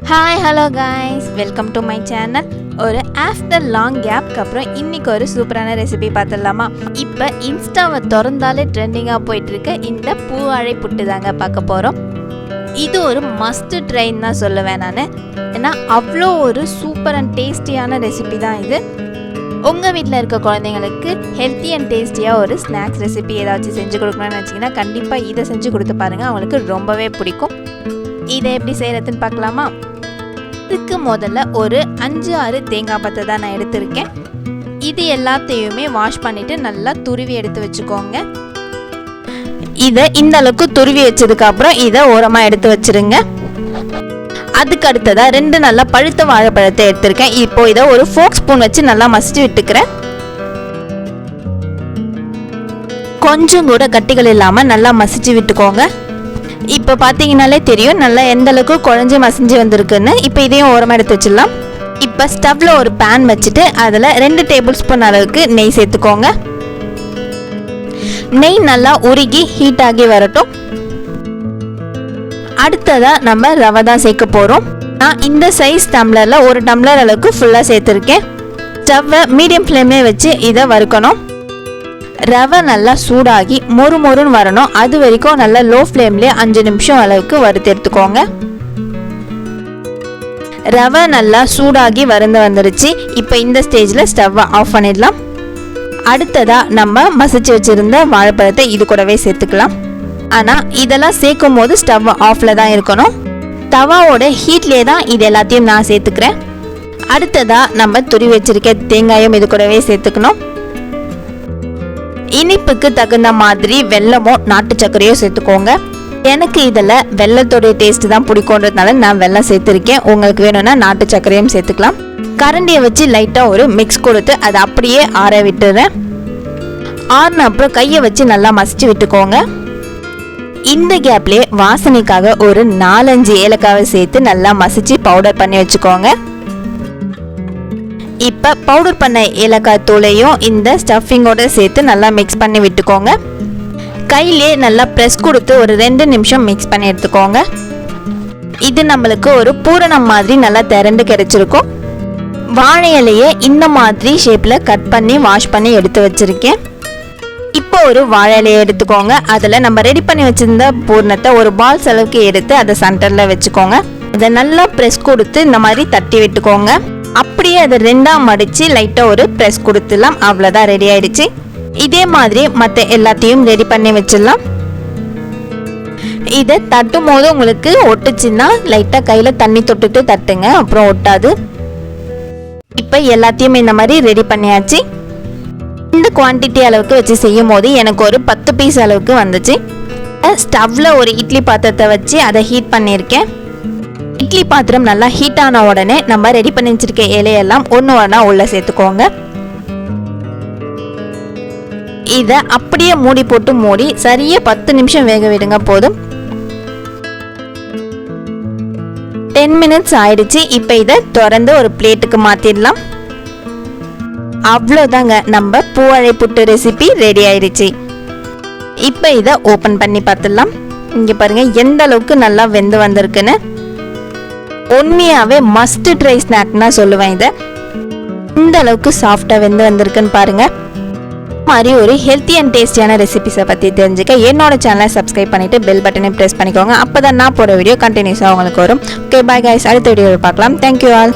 Hi hello guys, welcome to my channel. ஒரு after long கேப்க்கு அப்புறம் இன்றைக்கி ஒரு சூப்பரான ரெசிபி பார்த்துடலாமா? இப்போ இன்ஸ்டாவை திறந்தாலே ட்ரெண்டிங்காக போயிட்டுருக்கு இந்த பூவாழை புட்டு தாங்க பார்க்க போகிறோம். இது ஒரு மஸ்ட் ட்ரைன்னு தான் சொல்லுவேன் நான். ஏன்னா அவ்வளோ ஒரு சூப்பர் அண்ட் டேஸ்டியான ரெசிபி தான் இது. உங்கள் வீட்டில் இருக்க குழந்தைங்களுக்கு ஹெல்த்தி அண்ட் டேஸ்டியாக ஒரு ஸ்நாக்ஸ் ரெசிபி ஏதாச்சும் செஞ்சு கொடுக்கணும்னு நினச்சிங்கன்னா கண்டிப்பாக இதை செஞ்சு கொடுத்து பாருங்கள், அவங்களுக்கு ரொம்பவே பிடிக்கும். இதை எப்படி செய்கிறதுன்னு பார்க்கலாமா? இதுக்கு முதல்ல ஒரு 5-6 தேங்காய் பத்தை தான் நான் எடுத்திருக்கேன். இது எல்லாத்தையுமே வாஷ் பண்ணிவிட்டு நல்லா துருவி எடுத்து வச்சுக்கோங்க. இதை இந்த அளவுக்கு துருவி வச்சதுக்கப்புறம் இதை ஓரமாக எடுத்து வச்சுருங்க. அதுக்கு அடுத்ததாக 2 நல்லா பழுத்த வாழைப்பழத்தை எடுத்திருக்கேன். இப்போ இதை ஒரு ஃபோக் ஸ்பூன் வச்சு நல்லா மசிச்சு விட்டுக்கிறேன். கொஞ்சம் கூட கட்டிகள் இல்லாமல் நல்லா மசிச்சு விட்டுக்கோங்க. இப்போ பார்த்தீங்கன்னாலே தெரியும் நல்லா எந்த அளவுக்கு குழஞ்சி மசிஞ்சு வந்திருக்குன்னு. இப்போ இதையும் ஓரமாக எடுத்து வச்சிடலாம். இப்போ ஸ்டவ்வில் ஒரு பேன் வச்சுட்டு அதில் 2 டேபிள் ஸ்பூன் அளவுக்கு நெய் சேர்த்துக்கோங்க. நெய் நல்லா உருகி ஹீட் ஆகி வரட்டும். அடுத்ததாக நம்ம ரவை தான் சேர்க்க போகிறோம். நான் இந்த சைஸ் டம்ளரில் 1 டம்ளர் அளவுக்கு ஃபுல்லாக சேர்த்துருக்கேன். ஸ்டவ்வை மீடியம் ஃப்ளேம்லேயே வச்சு இதை வறுக்கணும். ரவை நல்லா சூடாகி மொறுன்னு வரணும். அது வரைக்கும் நல்லா லோ ஃப்ளேம்லேயே 5 நிமிஷம் அளவுக்கு வறுத்து எடுத்துக்கோங்க. ரவை நல்லா சூடாகி வறுந்து வந்துருச்சு. இப்போ இந்த ஸ்டேஜில் ஸ்டவ்வை ஆஃப் பண்ணிடலாம். அடுத்ததாக நம்ம மசிச்சு வச்சுருந்த வாழைப்பழத்தை இது கூடவே சேர்த்துக்கலாம். ஆனால் இதெல்லாம் சேர்க்கும் போது ஸ்டவ் ஆஃபில் தான் இருக்கணும். தவாவோட ஹீட்லேயே தான் இது எல்லாத்தையும் நான் சேர்த்துக்கிறேன். அடுத்ததாக நம்ம துருவி வச்சிருக்க தேங்காயும் இது கூடவே சேர்த்துக்கணும். இனிப்புக்கு தகுந்த மாதிரி வெல்லமோ நாட்டு சர்க்கரையோ சேர்த்துக்கோங்க. எனக்கு இதில் வெல்லத்தோடைய டேஸ்ட் தான் பிடிக்கும்ன்றதுனால நான் வெல்லம் சேர்த்துருக்கேன். உங்களுக்கு வேணும்னா நாட்டு சர்க்கரையும் சேர்த்துக்கலாம். கரண்டியை வச்சு லைட்டாக ஒரு மிக்ஸ் கொடுத்து அதை அப்படியே ஆற விட்டுறேன். ஆறின அப்புறம் கையை வச்சு நல்லா மசிச்சு விட்டுக்கோங்க. இந்த கேப்லேயே வாசனைக்காக ஒரு 4-5 ஏலக்காவை சேர்த்து நல்லா மசிச்சு பவுடர் பண்ணி வச்சுக்கோங்க. இப்போ பவுடர் பண்ண ஏலக்காய் தூளையும் இந்த ஸ்டஃபிங்கோட சேர்த்து நல்லா மிக்ஸ் பண்ணி விட்டுக்கோங்க. கையிலே நல்லா ப்ரெஸ் கொடுத்து ஒரு 2 நிமிஷம் மிக்ஸ் பண்ணி எடுத்துக்கோங்க. இது நம்மளுக்கு ஒரு பூரணம் மாதிரி நல்லா திரண்டு கிடைச்சிருக்கும். வாழை இலையை இந்த மாதிரி ஷேப்பில் கட் பண்ணி வாஷ் பண்ணி எடுத்து வச்சுருக்கேன். இப்போ ஒரு வாழை இலையை எடுத்துக்கோங்க. அதில் நம்ம ரெடி பண்ணி வச்சுருந்த பூர்ணத்தை ஒரு பால்ஸ் அளவுக்கு எடுத்து அதை சென்டரில் வச்சுக்கோங்க. அதை நல்லா ப்ரெஸ் கொடுத்து இந்த மாதிரி தட்டி விட்டுக்கோங்க. அப்படியே அதை 2ஆக மடித்து லைட்டாக ஒரு ப்ரெஸ் கொடுத்துடலாம். அவ்வளோதான், ரெடி ஆயிடுச்சு. இதே மாதிரி மற்ற எல்லாத்தையும் ரெடி பண்ணி வச்சிடலாம். இதை தட்டும் போது உங்களுக்கு ஒட்டுச்சுன்னா லைட்டாக கையில் தண்ணி தொட்டுட்டு தட்டுங்க, அப்புறம் ஒட்டாது. இப்போ எல்லாத்தையும் இந்த மாதிரி ரெடி பண்ணியாச்சு. இந்த குவான்டிட்டி அளவுக்கு வச்சு செய்யும் போது எனக்கு ஒரு 10 பீஸ் அளவுக்கு வந்துச்சு. ஸ்டவ்வில் ஒரு இட்லி பாத்திரத்தை வச்சு அதை ஹீட் பண்ணியிருக்கேன். இட்லி பாத்திரம் நல்லா ஹீட் ஆன உடனே நம்ம ரெடி பண்ணி வச்சிருக்க இலையெல்லாம் ஒன்று உள்ள சேர்த்துக்கோங்க. இதை அப்படியே மூடி போட்டு மூடி சரியா 10 நிமிஷம் வேக விடுங்க, போதும். 10 மினிட்ஸ் ஆயிடுச்சு. இப்போ இதை திறந்து ஒரு பிளேட்டுக்கு மாற்றிடலாம். அவ்வளோதாங்க, நம்ம பூவாழை புட்டு ரெசிபி ரெடி ஆயிடுச்சு. இப்போ இதை ஓப்பன் பண்ணி பார்த்துடலாம். இங்கே பாருங்கள் எந்த அளவுக்கு நல்லா வெந்து வந்திருக்குன்னு. உண்மையாகவே மஸ்ட் ட்ரை ஸ்நாக்னா சொல்லுவேன் இதை. இந்த அளவுக்கு சாஃப்டாக வெந்து வந்திருக்குன்னு பாருங்கள். மாதிரி ஒரு ஹெல்த்தி அண்ட் டேஸ்டியான ரெசிபிஸை பற்றி தெரிஞ்சுக்க என்னோட சேனலை சப்ஸ்கிரைப் பண்ணிவிட்டு பெல் பட்டனை ப்ரெஸ் பண்ணிக்கோங்க. அப்போ தான் நான் போகிற வீடியோ கண்டினியூஸாக உங்களுக்கு வரும். ஓகே, பாய் கைஸ், அடுத்த வீடியோவில் பார்க்கலாம். Thank you all.